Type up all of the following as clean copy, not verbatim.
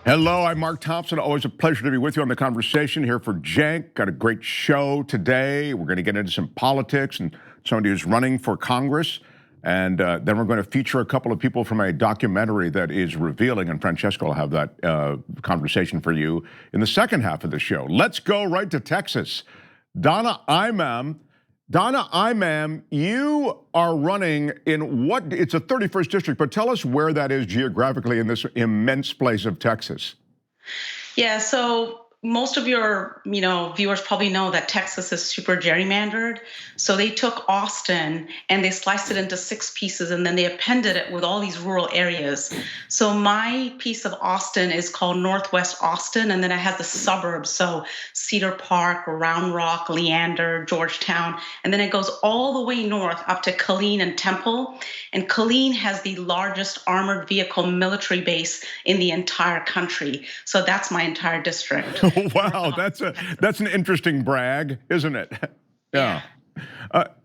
Hello, I'm Mark Thompson. Always a pleasure to be with you on The Conversation here for Cenk. Got a great show today. We're going to get into some politics and somebody who's running for Congress. And then we're going to feature a couple of people from a documentary that is revealing, and Francesca will have that conversation for you in the second half of the show. Let's go right to Texas. Donna Imam. Donna Imam, you are running in what? It's a 31st district, but tell us where that is geographically in this immense place of Texas. Yeah, so most of your viewers probably know that Texas is super gerrymandered. So they took Austin and they sliced it into 6 pieces, and then they appended it with all these rural areas. So my piece of Austin is called Northwest Austin, and then it has the suburbs, so Cedar Park, Round Rock, Leander, Georgetown, and then it goes all the way north up to Killeen and Temple. And Killeen has the largest armored vehicle military base in the entire country. So that's my entire district. Wow, that's an interesting brag, isn't it? Yeah.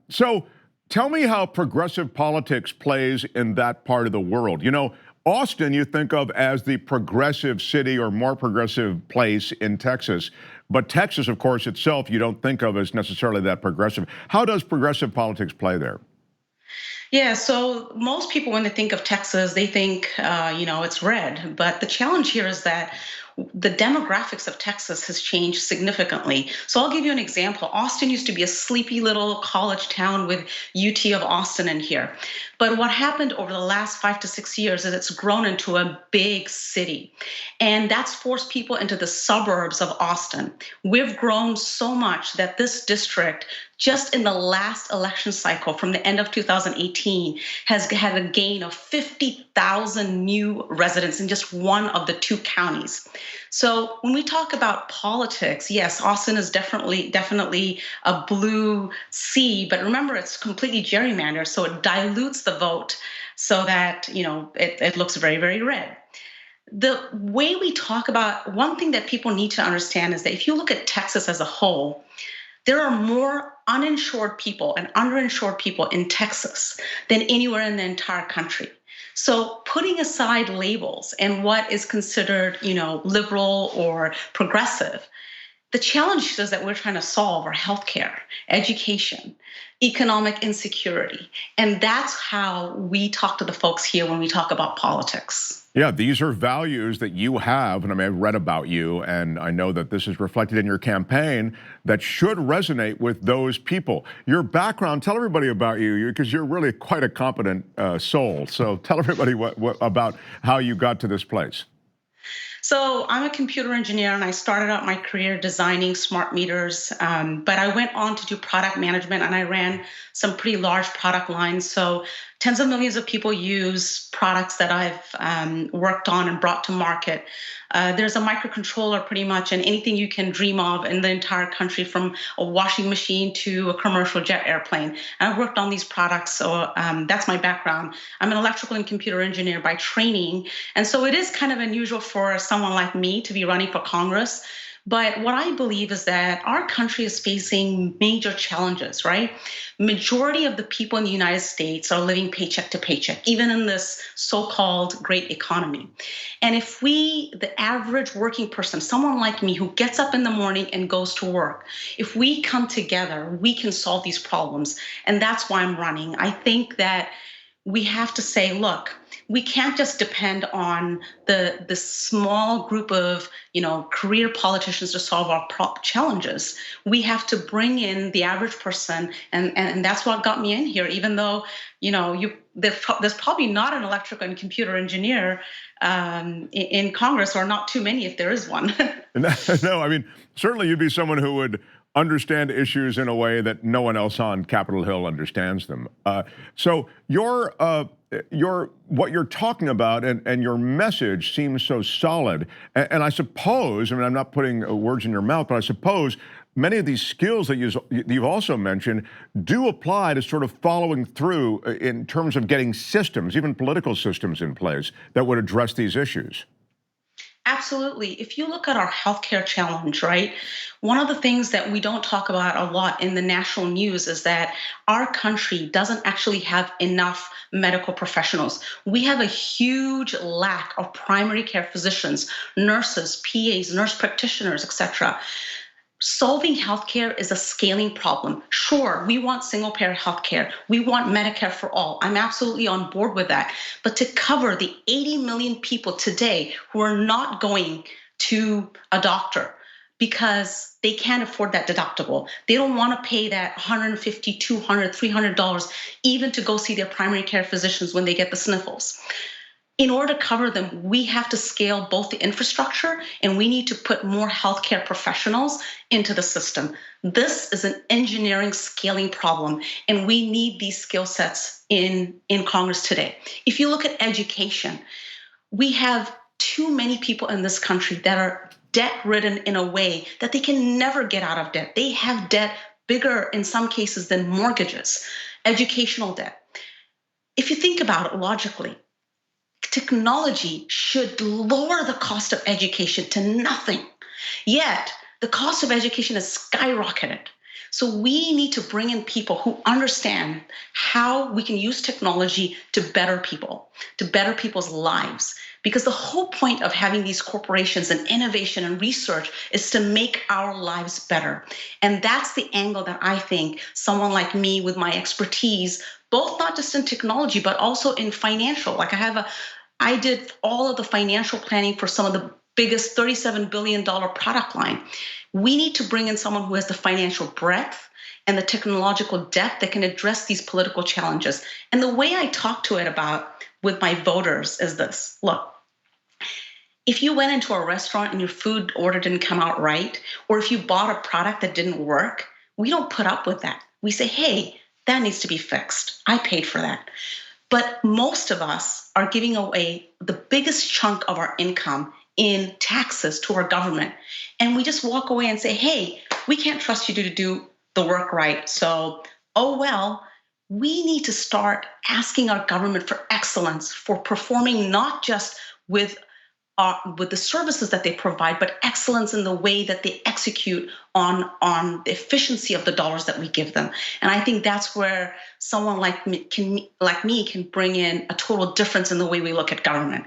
So tell me how progressive politics plays in that part of the world. You know, Austin you think of as the progressive city or more progressive place in Texas, but Texas, of course, itself you don't think of as necessarily that progressive. How does progressive politics play there? Yeah, so most people, when they think of Texas, they think, it's red. But the challenge here is that the demographics of Texas has changed significantly. So I'll give you an example. Austin used to be a sleepy little college town with UT of Austin in here. But what happened over the last 5 to 6 years is it's grown into a big city. And that's forced people into the suburbs of Austin. We've grown so much that this district, just in the last election cycle from the end of 2018, has had a gain of 50,000 new residents in just one of the 2 counties. So when we talk about politics, yes, Austin is definitely a blue sea, but remember it's completely gerrymandered, so it dilutes the vote so that it looks very, very red. The way we talk about, one thing that people need to understand is that if you look at Texas as a whole, there are more uninsured people and underinsured people in Texas than anywhere in the entire country. So putting aside labels and what is considered, liberal or progressive, the challenges that we're trying to solve are healthcare, education, economic insecurity. And that's how we talk to the folks here when we talk about politics. Yeah, these are values that you have, and I mean, I've read about you, and I know that this is reflected in your campaign that should resonate with those people. Your background, tell everybody about you, because you're really quite a competent soul. So tell everybody what about how you got to this place. So I'm a computer engineer, and I started out my career designing smart meters, but I went on to do product management, and I ran some pretty large product lines. So tens of millions of people use products that I've worked on and brought to market. There's a microcontroller pretty much in anything you can dream of in the entire country, from a washing machine to a commercial jet airplane. And I've worked on these products, so that's my background. I'm an electrical and computer engineer by training, and so it is kind of unusual for someone like me to be running for Congress. But what I believe is that our country is facing major challenges, right? Majority of the people in the United States are living paycheck to paycheck, even in this so-called great economy. And if the average working person, someone like me who gets up in the morning and goes to work, if we come together, we can solve these problems. And that's why I'm running. I think that we have to say, look, we can't just depend on the small group of career politicians to solve our challenges. We have to bring in the average person, and that's what got me in here. Even though there's probably not an electrical and computer engineer in Congress, or not too many if there is one. No, I mean certainly you'd be someone who would understand issues in a way that no one else on Capitol Hill understands them. So what you're talking about and your message seems so solid. And I suppose, I mean, I'm not putting words in your mouth, but I suppose many of these skills that you've also mentioned do apply to sort of following through in terms of getting systems, even political systems in place that would address these issues. Absolutely. If you look at our healthcare challenge, right, one of the things that we don't talk about a lot in the national news is that our country doesn't actually have enough medical professionals. We have a huge lack of primary care physicians, nurses, PAs, nurse practitioners, etc. Solving healthcare is a scaling problem. Sure, we want single payer healthcare. We want Medicare for all. I'm absolutely on board with that. But to cover the 80 million people today who are not going to a doctor because they can't afford that deductible. They don't want to pay that $150, $200, $300 even to go see their primary care physicians when they get the sniffles. In order to cover them, we have to scale both the infrastructure and we need to put more healthcare professionals into the system. This is an engineering scaling problem, and we need these skill sets in Congress today. If you look at education, we have too many people in this country that are debt-ridden in a way that they can never get out of debt. They have debt bigger in some cases than mortgages, educational debt. If you think about it logically, technology should lower the cost of education to nothing. Yet, the cost of education has skyrocketed. So we need to bring in people who understand how we can use technology to better people, to better people's lives. Because the whole point of having these corporations and innovation and research is to make our lives better. And that's the angle that I think someone like me with my expertise, both not just in technology, but also in financial, like I did all of the financial planning for some of the biggest $37 billion product line. We need to bring in someone who has the financial breadth and the technological depth that can address these political challenges. And the way I talk to it about with my voters is this. Look, if you went into a restaurant and your food order didn't come out right, or if you bought a product that didn't work, we don't put up with that. We say, hey, that needs to be fixed. I paid for that. But most of us are giving away the biggest chunk of our income in taxes to our government. And we just walk away and say, hey, we can't trust you to do the work right. So, oh well, we need to start asking our government for excellence, for performing not just with the services that they provide, but excellence in the way that they execute on the efficiency of the dollars that we give them. And I think that's where someone like me can bring in a total difference in the way we look at government.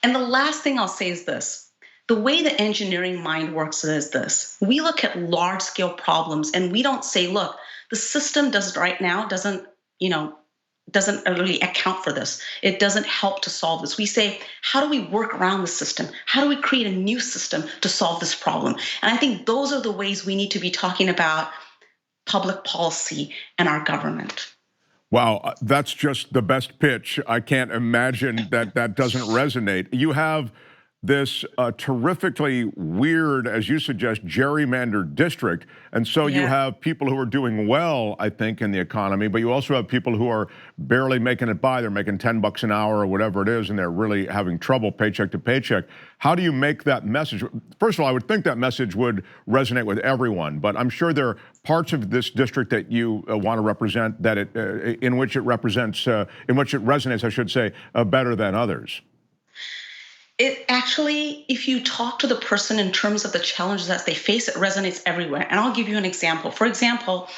And the last thing I'll say is this. The way the engineering mind works is this. We look at large scale problems and we don't say, look, the system doesn't really account for this. It doesn't help to solve this. We say, how do we work around the system? How do we create a new system to solve this problem? And I think those are the ways we need to be talking about public policy and our government. Wow, that's just the best pitch. I can't imagine that doesn't resonate. You have this terrifically weird, as you suggest, gerrymandered district. And so you have people who are doing well, I think, in the economy, but you also have people who are barely making it by. They're making $10 an hour or whatever it is, and they're really having trouble paycheck to paycheck. How do you make that message? First of all, I would think that message would resonate with everyone, but I'm sure there are parts of this district that you want to represent that in which it resonates, I should say, better than others. It actually, if you talk to the person in terms of the challenges that they face, it resonates everywhere. And I'll give you an example. For example,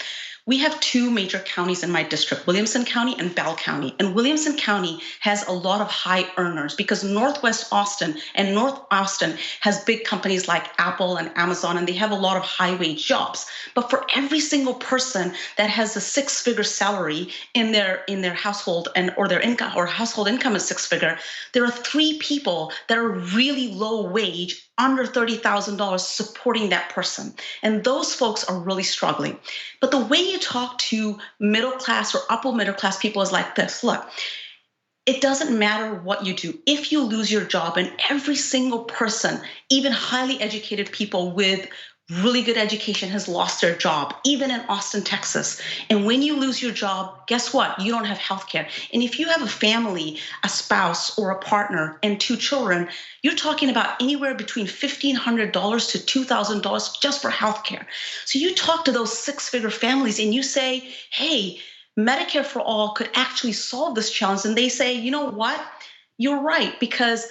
we have two major counties in my district, Williamson County and Bell County. And Williamson County has a lot of high earners because Northwest Austin and North Austin has big companies like Apple and Amazon, and they have a lot of high wage jobs. But for every single person that has a six-figure salary in their household or their income or household income is six-figure, there are three people that are really low wage, under $30,000 supporting that person. And those folks are really struggling. But the way you talk to middle class or upper middle class people is like this. Look, it doesn't matter what you do. If you lose your job, and every single person, even highly educated people with really good education has lost their job, even in Austin, Texas. And when you lose your job, guess what? You don't have health care. And if you have a family, a spouse or a partner and two children, you're talking about anywhere between $1,500 to $2,000 just for health care. So you talk to those six-figure families and you say, hey, Medicare for all could actually solve this challenge. And they say, you know what? You're right, because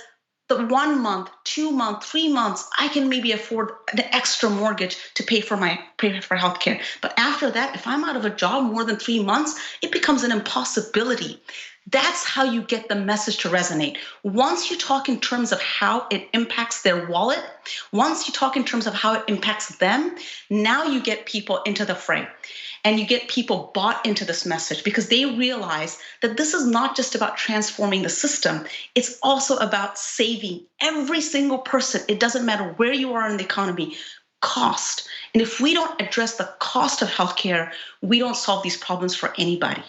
the 1 month, 2 month, 3 months, I can maybe afford the extra mortgage to pay for healthcare. But after that, if I'm out of a job more than 3 months, it becomes an impossibility. That's how you get the message to resonate. Once you talk in terms of how it impacts their wallet, once you talk in terms of how it impacts them, now you get people into the fray. And you get people bought into this message because they realize that this is not just about transforming the system. It's also about saving every single person. It doesn't matter where you are in the economy, cost. And if we don't address the cost of healthcare, we don't solve these problems for anybody.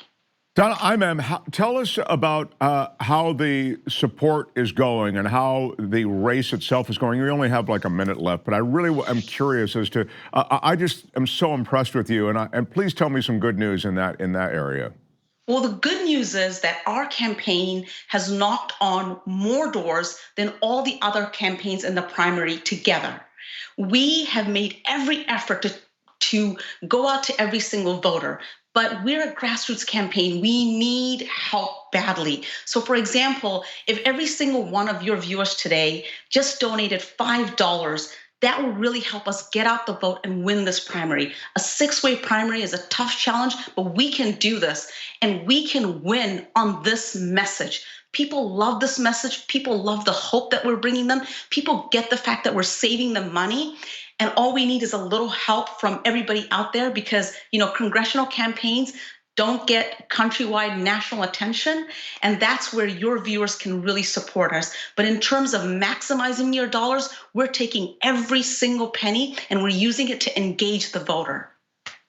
Donna Imam, tell us about how the support is going and how the race itself is going. We only have like a minute left, but I really am curious as to. I just am so impressed with you, and please tell me some good news in that area. Well, the good news is that our campaign has knocked on more doors than all the other campaigns in the primary together. We have made every effort to go out to every single voter. But we're a grassroots campaign. We need help badly. So for example, if every single one of your viewers today just donated $5, that will really help us get out the vote and win this primary. A 6-way primary is a tough challenge, but we can do this. And we can win on this message. People love this message. People love the hope that we're bringing them. People get the fact that we're saving them money. And all we need is a little help from everybody out there because, congressional campaigns don't get countrywide national attention. And that's where your viewers can really support us. But in terms of maximizing your dollars, we're taking every single penny and we're using it to engage the voter.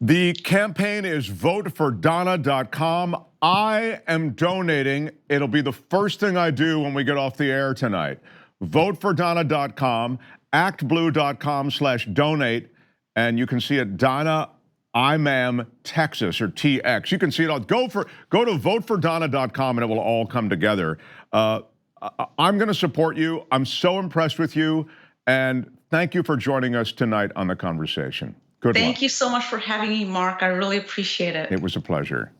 The campaign is votefordonna.com. I am donating. It'll be the first thing I do when we get off the air tonight. Votefordonna.com. actblue.com/donate, and you can see it, Donna Imam, Texas, or TX. You can see it all. Go to votefordonna.com and it will all come together. I'm going to support you. I'm so impressed with you, and thank you for joining us tonight on The Conversation. Good luck. Thank you so much for having me, Mark. I really appreciate it. It was a pleasure.